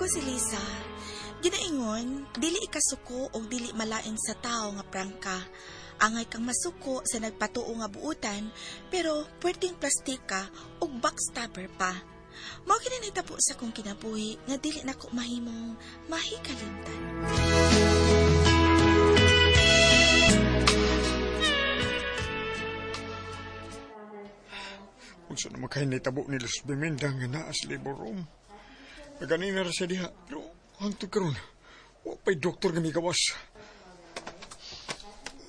Ako si Lisa. Ginaingon, dili ikasuko o dili malain sa tao nga prangka. Angay kang masuko sa nagpatuo nga buutan, pero pwedeng plastika o backstabber pa. Mao kini nahitabo sa kong kinabuhi nga dili nako mahimong mahikalimtan. Kung saan naman kayo naitabo ni Los Biminda nga naa sa labor room. Naganin na rin siya diha, pero hangtod karon, wa pa'y doktor nga may gawas.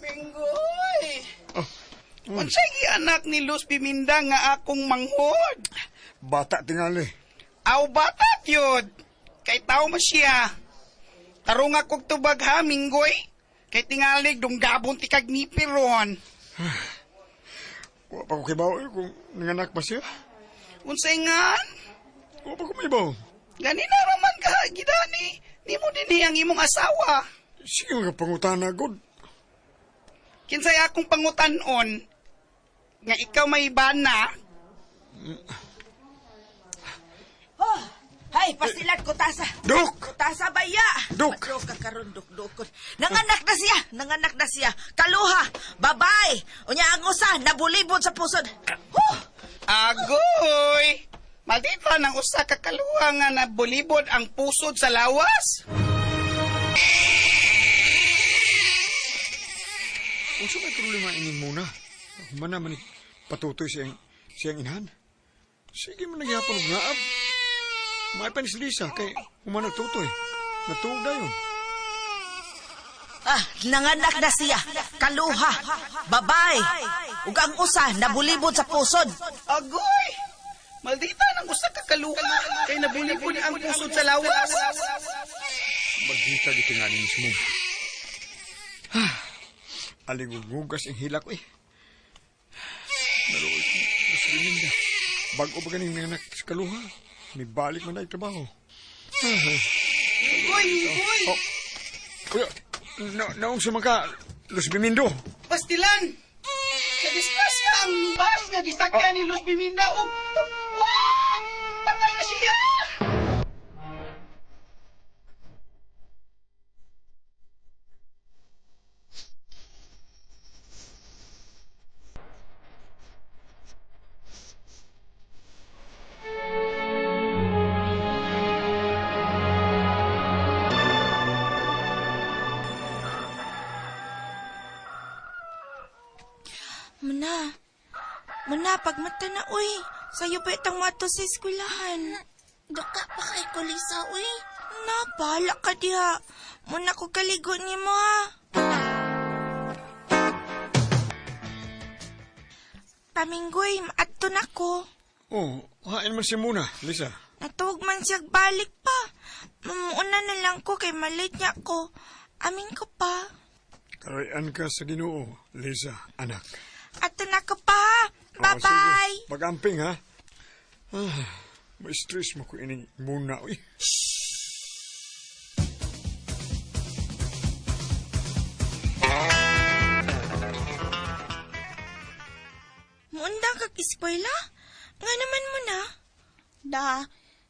Minggoy! Ah, Unsay anak ni Luz Biminda nga akong manghod? bata tingali. Aw bata yun! Kay tao mo siya. Tarong akong tubag ha, Minggoy. Kay tingalig dunggabon ti kag nipiron. Wa pa ko kibaw kung nanganak pa siya. Unsay nga? Wa pa ko may baw. Gani na raman ka, gidani. Di mo din ang imong asawa. Sige nga pangutana, God. Kinsay akong pangutanon nga ikaw may bana. Oh, hay, pasilat ko tasa. Dok! Tasa baya. Dok! Madyo ka karon, duk. Nanganak na siya. Kaluha, babay. Unya ang usa, nabulibod sa pusod. Huh! Agoy! Maldita ng usa ka kaluha nga nabulibod ang pusod sa lawas. Kung saan may problema ini muna, humana man patutoy siyang inahan. Sige man nagyapon og naab. May pa ni si Lisa kay humana tutoy. Natuog na yun. Nanganak na siya. Kaluha, babay. Ug ang usa, nabulibod sa pusod. Agoy! Maldita ng usa ka kaluha kay nabulibod ang pusod sa lawas. Magdita dito nga ni mismo. Alingugugas ang hilak ko eh. Naroon ko, mas liminda. Bago ba ganing nanganak sa kaluha, may balik man na trabaho. Goy! Oh, kuya, naong sumaka, Los Bimindo. Pastilan! Nadisgrasya ang bas nga gisakyan ni Luz Biminda o... Wow! Patay na siya! Muna, pagmata na, uy. Sa'yo pa itang mato sa eskwelahan. Daka pa kay ko, Lisa, uy. Bahala ka diha. Muna ko kaligo ni mo, ha. Paminggoy, maadto na ko. Oh, hain man siya muna, Lisa. Natuog man siya balik pa. Mamuuna na lang ko kay malit niya ko. Amin ko pa. Karayan ka sa Ginoo, Lisa, anak. Ato na ko pa, ha. Bye-bye. Sige. Pag-amping, ha? May stress mo ko ining muna, uy. Muundang kag eskwela? Nga naman mo na. Da,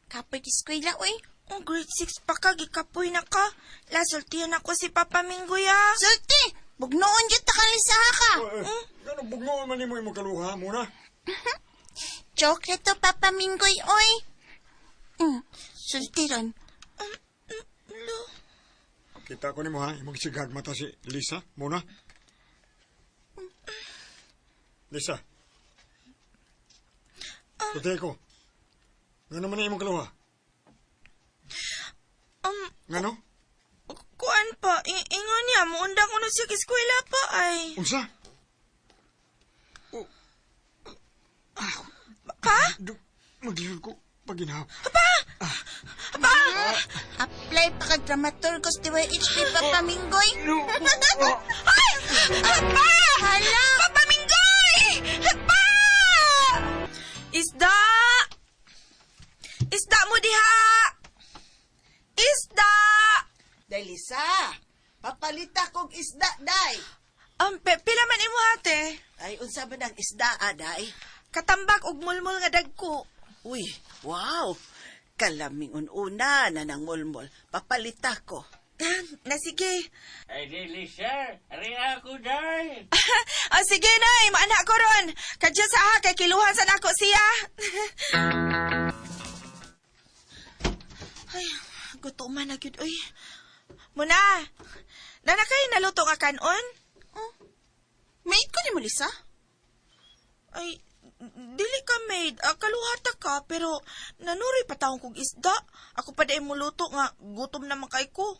kapoy kiskwela, uy. Oh, grade 6 pa ka, gikapoy na ka. Lasultiyan ako si Papa Minggoy, ha. Sulti, bugnoon dyan ta Lisa ka. Gano'ng bugnoon man mo yung magkaluha muna? Chocolate to, Papa Minggoy, uy. Sulti ron. Kita ko ni mo, ha? Yung magsigag mata si Lisa muna. Lisa. Tutay ko. Nga naman na yung magkaluha? Ngano? Kuan pa, ingon niya, muundang ko na siya eskwela pa, ay. Unsa? Pa? Maglilod ko paginaw. Apply pa ka dramaturgos di HP, Papa Minggoy. Ay! Pa! Hala! Papa Minggoy! Pa! Isda! Isda mo diha! Isda! Day Lisa, papalita kong isda, day. Pila man imo hate? Ay, unsa man ang isda, day? Katambak og mulmul nga dagko. Uy, wow. Kalaming una na ng mulmol. Papalita ko. Na sige. Ay, dili, sir. Ari ako, day. Sige nay, maana ko ron. Kadyo sa kay kiluhan sa nako siya. Ay, gutuman na gyud oy. Muna. Nanakay naluto nga kanon? Maid ko ni mo, Lisa? Ay, dili ka maid. Kaluhata ka, pero nanuri pa taong kong isda. Ako pa dahil muluto nga, gutom naman kay ko.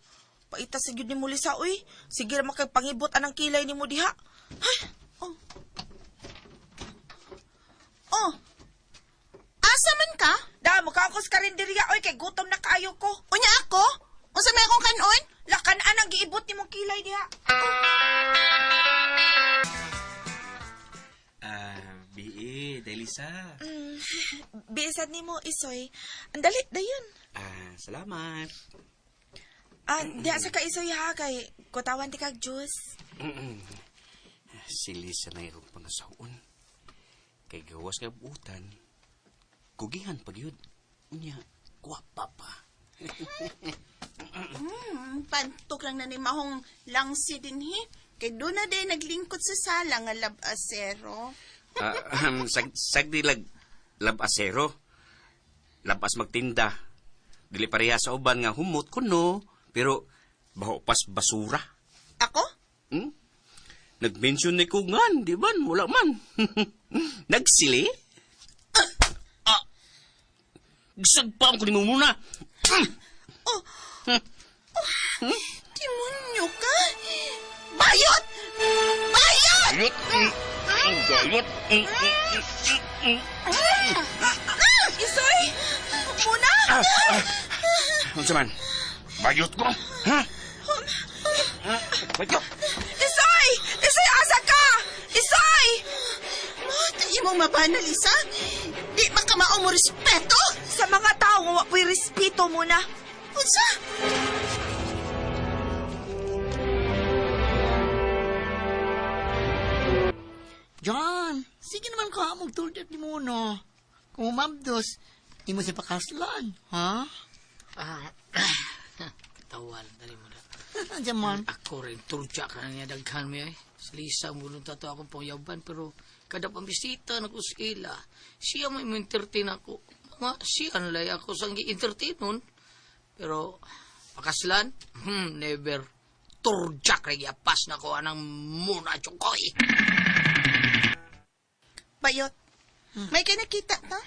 Paita sa gyud ni mo Lisa, uy. Sige ra makagpangibot anang kilay ni mo diha. Ay, Oh. Asa man ka? da, makakos ka rin diriya, oy, kay gutom na kaayo ko. Unya ako? Unsa may akong kanon? Lakan-an ang giibot ni mong kilay diha. B.E. Delisa. Bisan ni mo, Isoy. Ang dali, dayon. Salamat. Diya sa ka, Isoy ha, kay kutawan ti kag juice. Si Lisa na yung pangasaon. Kay gawas nga buutan. Kugihan pag yun. Unya, guwapa pa. Pantok lang na ni Mahong langsi din he. Kay doon na din naglingkod sa sala nga labasero. Sagdi labasero. Labas magtinda. Dili pareha sa uban nga humot kuno. Pero baho pas basura. Ako? Nag-mention ni Kugan, di ba? Wala man. Nagsili? Gisagpam ko ni mo muna. Timonyo ka? Bayot! Bayot! Gayot! Isoy! Muna! Ano man? Bayot ko? Ha? Bayot! Isoy! Isoy, asa ka! Isoy! Di mo mabana, Lisa? Di man ka mao mo respeto? Sa mga tao, nga wapoy respeto muna. Unsa? John, sige naman ka mong tulad ni mo, no? Kung umabdos, di mo siya pakaslan, ha? Tawan, dali mo na. Diyan man. Ako rin, turja ka na niya daghan mo eh. Si Lisa, mulong tato akong pangyaban, pero kada pambisita na ko sa ila, siya may entertain ako. Mga siya nalay ako sang gi-entertain nun. Pero, pakaslan, never. Turja ka rin, yapas na ko anang muna chukoy. Bayot, may kinakita ta?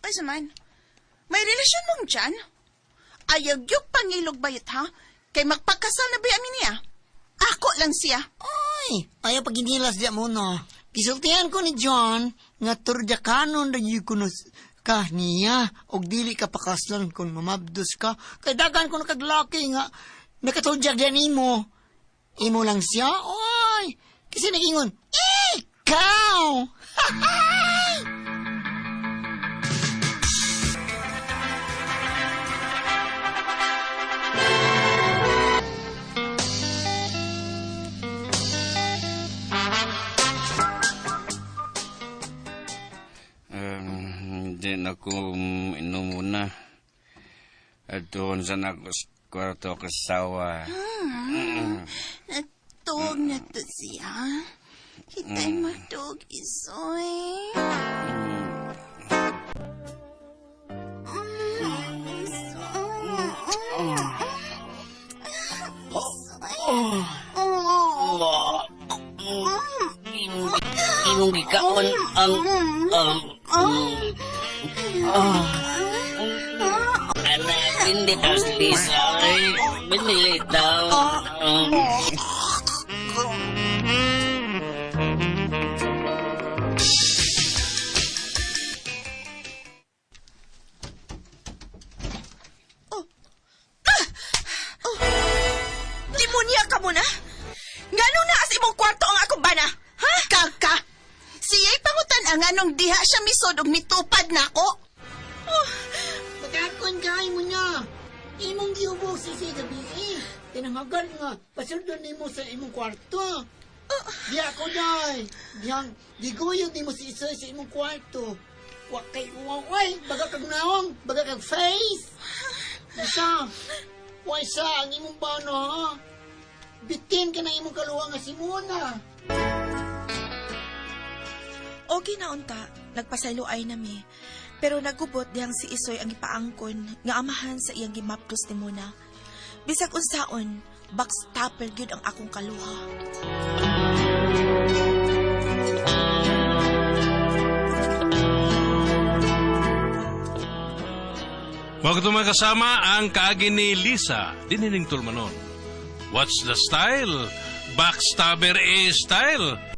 Ay, saman. May relasyon mong dyan? Ayaw yung pangilog bayot, ha? Kay magpagkasal na ba amin niya? Ako lang siya. Ay, ayaw pag inilas diya mo, no? Kisultihan ko ni John, nga turja kanon na yung kunos ka niya, o dili ka pakaslan kung mamabdos ka. Kay dagan ko nakaglaki nga, nakatulja diyan imo. Imo lang siya? Ay, kasi nagingon, ikaw! Hindi na ko inom muna. At doon sa kwarto kasawa. Nagtuog na to siya. Kita'y matog, Isoy. Imong gikaon ang anak hindi daw si Lisa ay binili daw. Demonya ka muna? Ganong naas imong kwarto ang akong bana? Ha? Kaka! Siya'y pangutan ang anong diha siya misod og mitupad na ako. Matakon kay mo niya. Imong giubog si gabi tinangagan nga, pasundan ni mo sa imong kwarto. Di ako, day. Diyang, giguyod ni mo si Isoy sa imong kwarto. Wa kay uway, baga kag naong, baga kag face. Isa, wa isa ang imong bano ha. Bitin ka na imong kaluwa nga si Muna. O ginaunta, nagpasayloay nami. Pero nagubot diyang si Isoy ang ipaangkon nga amahan sa iyang gimapdos ni Muna. Bisag unsaon, backstopper gyud ang akong kaluha. Mga ito mga kasama ang kaagi ni Lisa, dinining tulmanon. What's the style? Backstabber style.